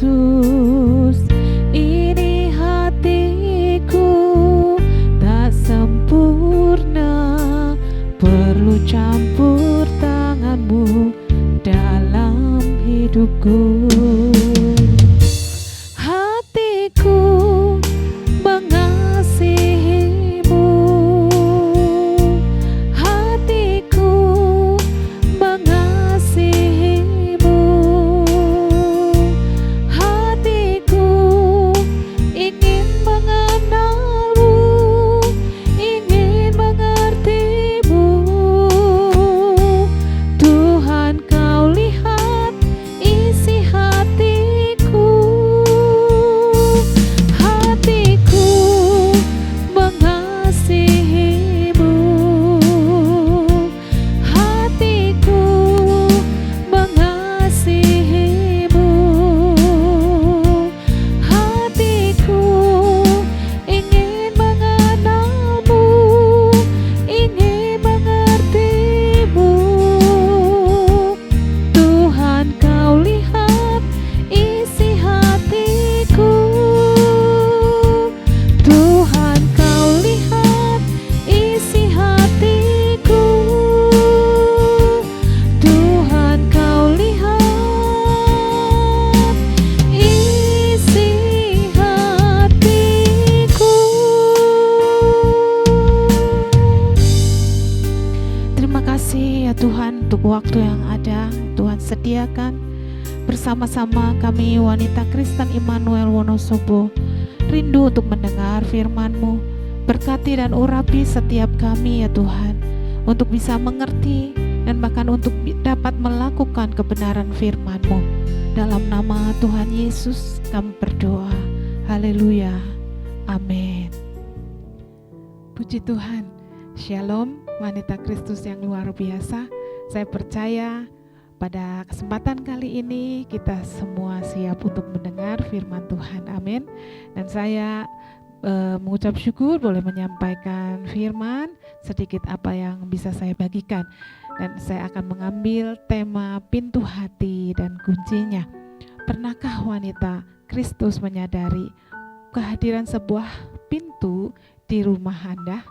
Yesus. Ini hatiku tak sempurna, perlu campur tanganmu dalam hidupku. Hatiku mengasihimu, hatiku mengasihimu, hatiku ingin mengenalmu, ingin mengertimu. Tuhan, kau lihat isi hatiku, hatiku mengasihimu, hatiku mengasihimu, hatiku ingin mengenalmu, ingin mengertimu. Tuhan, kau lihat isi hatiku, Tuhan, kau lihat isi hatiku, Tuhan, kau lihat isi hatiku. Terima kasih ya Tuhan untuk waktu yang ada Tuhan sediakan bersama-sama kami wanita Kristen Immanuel Wonosobo. Rindu untuk mendengar firman-Mu. Berkati dan urapi setiap kami ya Tuhan, untuk bisa mengerti dan bahkan untuk dapat melakukan kebenaran firman-Mu. Dalam nama Tuhan Yesus kami berdoa. Haleluya. Amin. Puji Tuhan. Shalom wanita Kristus yang luar biasa. Saya percaya pada kesempatan kali ini kita semua siap untuk mendengar firman Tuhan. Amin. Dan saya mengucap syukur boleh menyampaikan firman sedikit apa yang bisa saya bagikan. Dan saya akan mengambil tema pintu hati dan kuncinya. Pernahkah wanita Kristus menyadari kehadiran sebuah pintu di rumah Anda?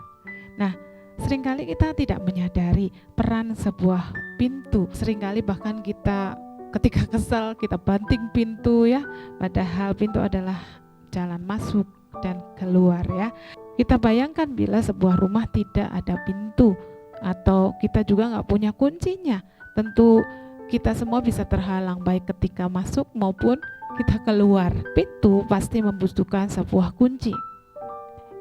Nah, seringkali kita tidak menyadari peran sebuah pintu. Seringkali bahkan kita ketika kesal kita banting pintu ya. Padahal pintu adalah jalan masuk dan keluar ya. Kita bayangkan bila sebuah rumah tidak ada pintu atau kita juga nggak punya kuncinya. Tentu kita semua bisa terhalang baik ketika masuk maupun kita keluar. Pintu pasti membutuhkan sebuah kunci.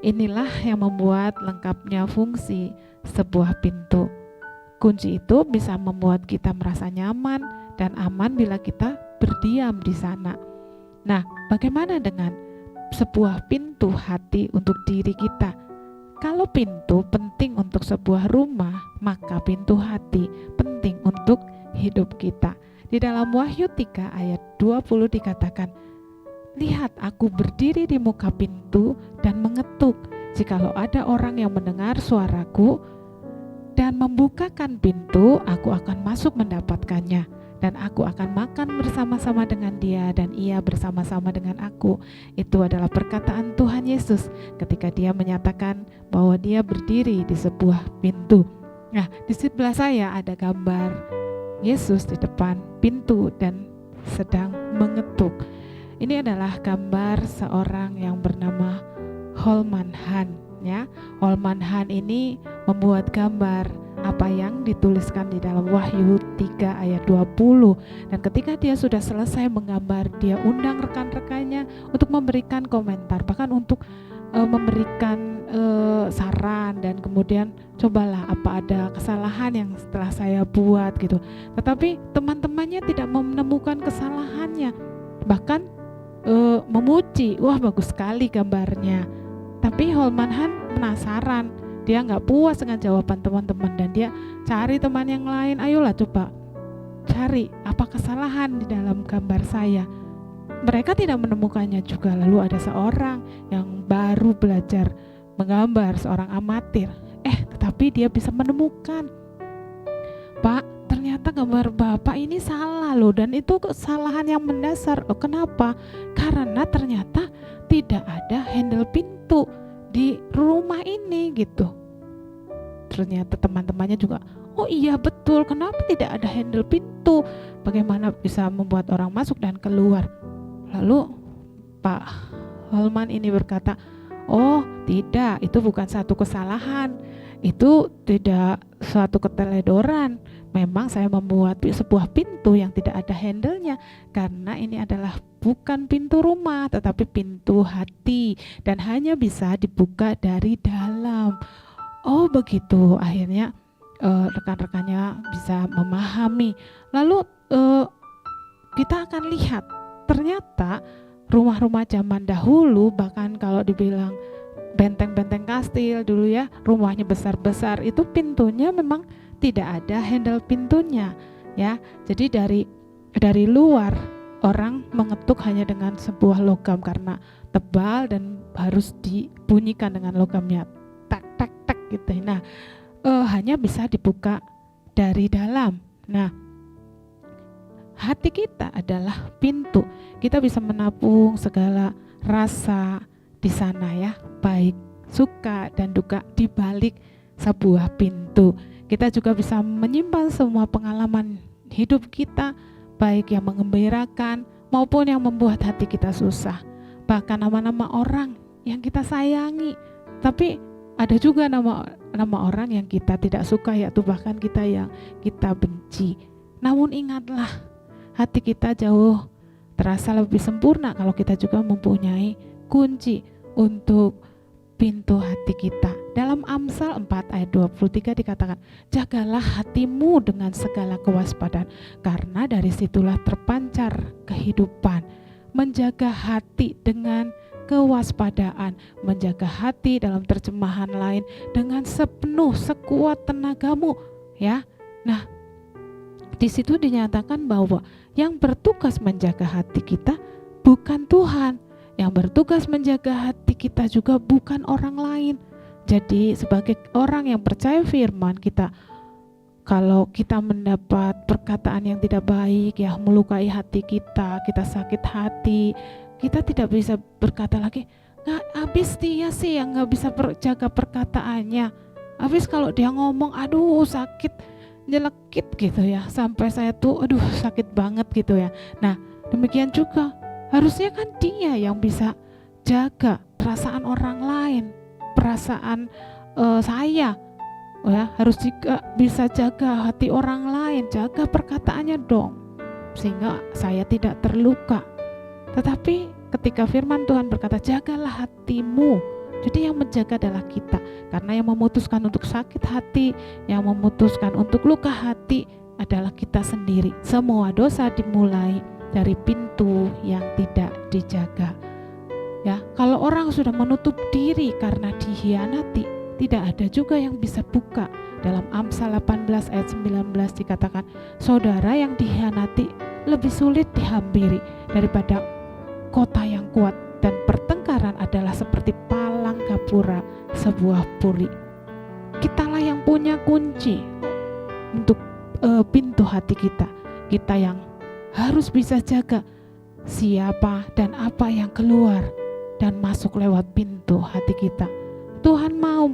Inilah yang membuat lengkapnya fungsi sebuah pintu. Kunci itu bisa membuat kita merasa nyaman dan aman bila kita berdiam di sana. Nah, bagaimana dengan sebuah pintu hati untuk diri kita? Kalau pintu penting untuk sebuah rumah, maka pintu hati penting untuk hidup kita. Di dalam Wahyu 3 ayat 20 dikatakan, "Lihat, aku berdiri di muka pintu dan mengetuk. Jikalau ada orang yang mendengar suaraku dan membukakan pintu, aku akan masuk mendapatkannya. Dan aku akan makan bersama-sama dengan dia dan ia bersama-sama dengan aku." Itu adalah perkataan Tuhan Yesus ketika dia menyatakan bahwa dia berdiri di sebuah pintu. Nah, di sebelah saya ada gambar Yesus di depan pintu dan sedang mengetuk. Ini adalah gambar seorang yang bernama Holman Hunt ya. Holman Hunt ini membuat gambar apa yang dituliskan di dalam Wahyu 3 ayat 20. Dan ketika dia sudah selesai menggambar, dia undang rekan-rekannya untuk memberikan komentar, bahkan untuk memberikan saran dan kemudian cobalah apa ada kesalahan yang setelah saya buat gitu. Tetapi teman-temannya tidak menemukan kesalahannya, bahkan memuji, wah bagus sekali gambarnya. Tapi Holman Hunt penasaran, dia nggak puas dengan jawaban teman-teman dan dia cari teman yang lain, ayolah coba cari apa kesalahan di dalam gambar saya. Mereka tidak menemukannya juga. Lalu ada seorang yang baru belajar menggambar, seorang amatir, tetapi dia bisa menemukan, Pak, ternyata ternyata gambar Bapak ini salah loh, dan itu kesalahan yang mendasar. Oh, kenapa? Karena ternyata tidak ada handle pintu di rumah ini gitu. Ternyata teman-temannya juga, oh iya betul, kenapa tidak ada handle pintu? Bagaimana bisa membuat orang masuk dan keluar? Lalu Pak Holman ini berkata, oh tidak, itu bukan satu kesalahan, itu tidak suatu keteledoran. Memang saya membuat sebuah pintu yang tidak ada handle-nya, karena ini adalah bukan pintu rumah tetapi pintu hati, dan hanya bisa dibuka dari dalam. Oh begitu, akhirnya rekan-rekannya bisa memahami. Lalu kita akan lihat ternyata rumah-rumah zaman dahulu, bahkan kalau dibilang benteng-benteng kastil dulu ya, rumahnya besar-besar, itu pintunya memang tidak ada handle pintunya ya. Jadi dari luar orang mengetuk hanya dengan sebuah logam karena tebal dan harus dibunyikan dengan logamnya, tak tak tak gitu. Nah, hanya bisa dibuka dari dalam. Nah, hati kita adalah pintu. Kita bisa menabung segala rasa di sana ya, baik suka dan duka di balik sebuah pintu. Kita juga bisa menyimpan semua pengalaman hidup kita, baik yang menggembirakan maupun yang membuat hati kita susah. Bahkan nama-nama orang yang kita sayangi, tapi ada juga nama orang yang kita tidak suka, yaitu bahkan yang kita benci. Namun ingatlah, hati kita jauh terasa lebih sempurna kalau kita juga mempunyai kunci untuk pintu hati kita. Dalam Amsal 4 ayat 23 dikatakan, jagalah hatimu dengan segala kewaspadaan, karena dari situlah terpancar kehidupan. Menjaga hati dengan kewaspadaan, menjaga hati dalam terjemahan lain dengan sepenuh sekuat tenagamu ya. Nah, di situ dinyatakan bahwa yang bertugas menjaga hati kita bukan Tuhan, yang bertugas menjaga hati kita juga bukan orang lain. Jadi sebagai orang yang percaya firman, kita kalau kita mendapat perkataan yang tidak baik ya, melukai hati kita sakit hati, kita tidak bisa berkata lagi, nggak habis dia sih yang nggak bisa jaga perkataannya. Habis kalau dia ngomong, aduh sakit, nyelekit gitu ya, sampai saya tuh aduh sakit banget gitu ya. Nah demikian juga harusnya kan dia yang bisa jaga perasaan orang lain, perasaan saya ya, harus juga bisa jaga hati orang lain, jaga perkataannya dong, sehingga saya tidak terluka. Tetapi ketika firman Tuhan berkata jagalah hatimu, jadi yang menjaga adalah kita, karena yang memutuskan untuk sakit hati, yang memutuskan untuk luka hati adalah kita sendiri. Semua dosa dimulai dari pintu yang tidak dijaga. Ya, kalau orang sudah menutup diri karena dikhianati, tidak ada juga yang bisa buka. Dalam Amsal 18 ayat 19 dikatakan, saudara yang dikhianati lebih sulit dihampiri daripada kota yang kuat, dan pertengkaran adalah seperti palang gapura sebuah puri. Kitalah yang punya kunci untuk pintu hati kita. Kita yang harus bisa jaga siapa dan apa yang keluar dan masuk lewat pintu hati kita. Tuhan mau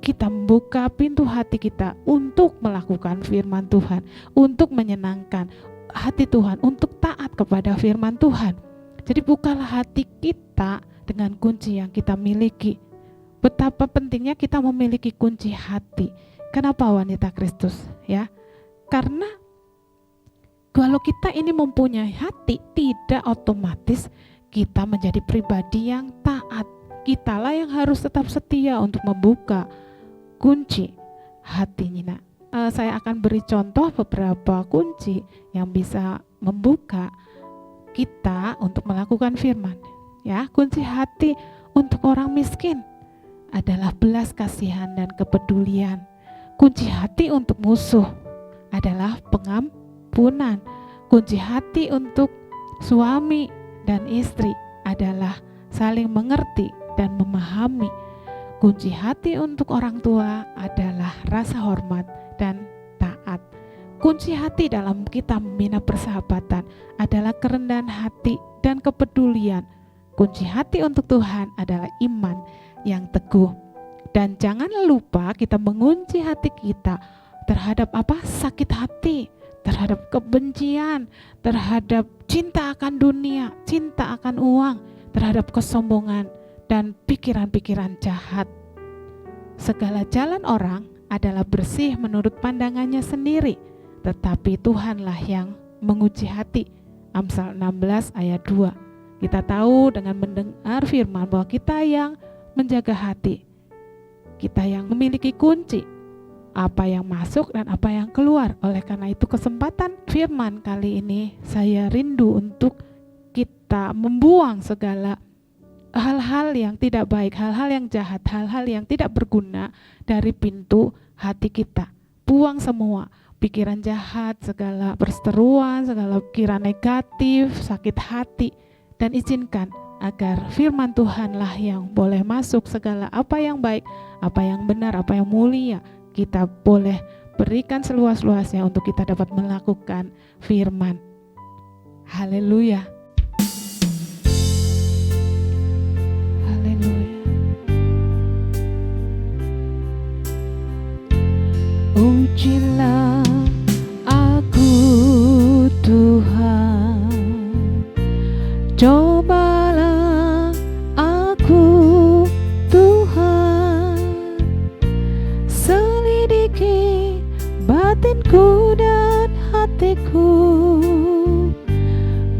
kita membuka pintu hati kita untuk melakukan firman Tuhan, untuk menyenangkan hati Tuhan, untuk taat kepada firman Tuhan. Jadi bukalah hati kita dengan kunci yang kita miliki. Betapa pentingnya kita memiliki kunci hati. Kenapa wanita Kristus ya? Karena kalau kita ini mempunyai hati, tidak otomatis kita menjadi pribadi yang taat. Kitalah yang harus tetap setia untuk membuka kunci hatinya. Saya akan beri contoh beberapa kunci yang bisa membuka kita untuk melakukan firman. Ya, kunci hati untuk orang miskin adalah belas kasihan dan kepedulian. Kunci hati untuk musuh adalah pengampunan. Kunci hati untuk suami dan istri adalah saling mengerti dan memahami. Kunci hati untuk orang tua adalah rasa hormat dan taat. kunci hati dalam kita membina persahabatan adalah kerendahan hati dan kepedulian. Kunci hati untuk Tuhan adalah iman yang teguh. Dan jangan lupa kita mengunci hati kita terhadap sakit hati, terhadap kebencian, terhadap cinta akan dunia, cinta akan uang, terhadap kesombongan dan pikiran-pikiran jahat. Segala jalan orang adalah bersih menurut pandangannya sendiri, tetapi Tuhanlah yang menguji hati. Amsal 16 ayat 2. Kita tahu dengan mendengar firman bahwa kita yang menjaga hati, kita yang memiliki kunci apa yang masuk dan apa yang keluar. Oleh karena itu kesempatan firman kali ini saya rindu untuk kita membuang segala hal-hal yang tidak baik, hal-hal yang jahat, hal-hal yang tidak berguna dari pintu hati kita. Buang semua pikiran jahat, segala perseteruan, segala pikiran negatif, sakit hati, dan izinkan agar firman Tuhanlah yang boleh masuk. Segala apa yang baik, apa yang benar, apa yang mulia, kita boleh berikan seluas-luasnya untuk kita dapat melakukan firman. Haleluya. Ujilah aku Tuhan, cobalah aku Tuhan, selidiki batinku dan hatiku,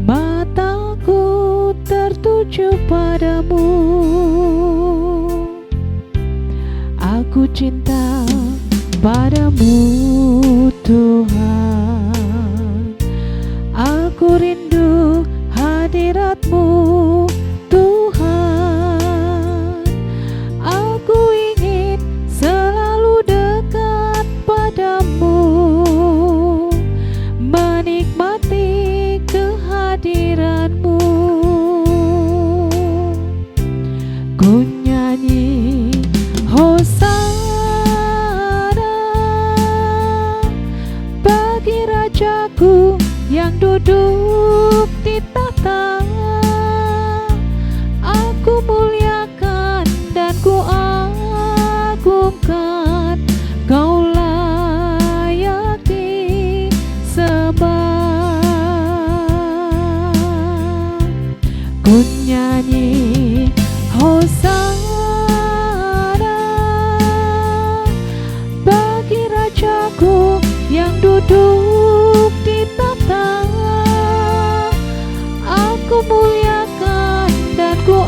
mataku tertuju padamu. Aku cinta padamu Tuhan, aku rindu hadirat-Mu Tuhan, aku ingin selalu dekat padamu, menikmati kehadiran-Mu. Ku nyanyi Hosana Rajaku yang duduk di tahta, aku muliakan dan ku agungkan, Kau layak disembah. Ku nyanyi Hosana bagi Rajaku yang duduk di tahta, aku muliakan dan ku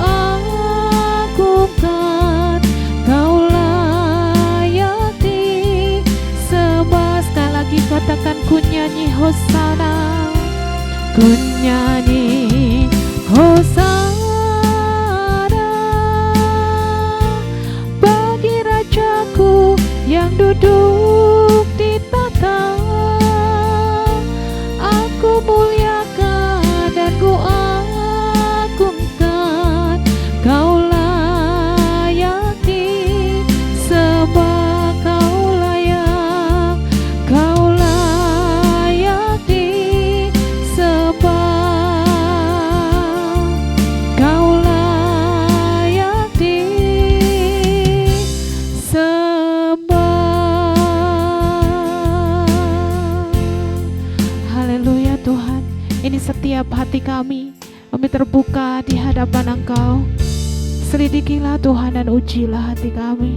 agungkan, Kau layak disembah. Sekali lagi katakan, ku nyanyi Hosana, ku nyanyi Hosana bagi Rajaku yang duduk di tahta, aku muliakan dan ku agungkan, Kau layak disembah. Kau layak disembah, Kau layak disembah. Haleluya Tuhan, ini setiap hati kami terbuka di hadapan Engkau. Selidikilah Tuhan dan ujilah hati kami.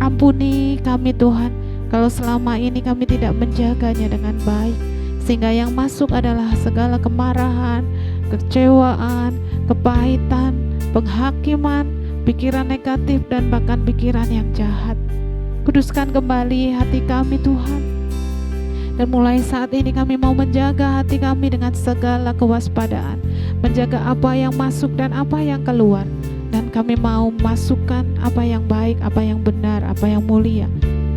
Ampuni kami Tuhan, kalau selama ini kami tidak menjaganya dengan baik, sehingga yang masuk adalah segala kemarahan, kekecewaan, kepahitan, penghakiman, pikiran negatif, dan bahkan pikiran yang jahat. Kuduskan kembali hati kami Tuhan. Dan mulai saat ini kami mau menjaga hati kami dengan segala kewaspadaan, menjaga apa yang masuk dan apa yang keluar. Dan kami mau masukkan apa yang baik, apa yang benar, apa yang mulia,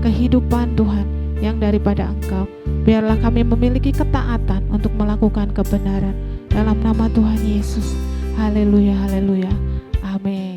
kehidupan Tuhan yang daripada Engkau. Biarlah kami memiliki ketaatan untuk melakukan kebenaran dalam nama Tuhan Yesus. Haleluya, haleluya, amin.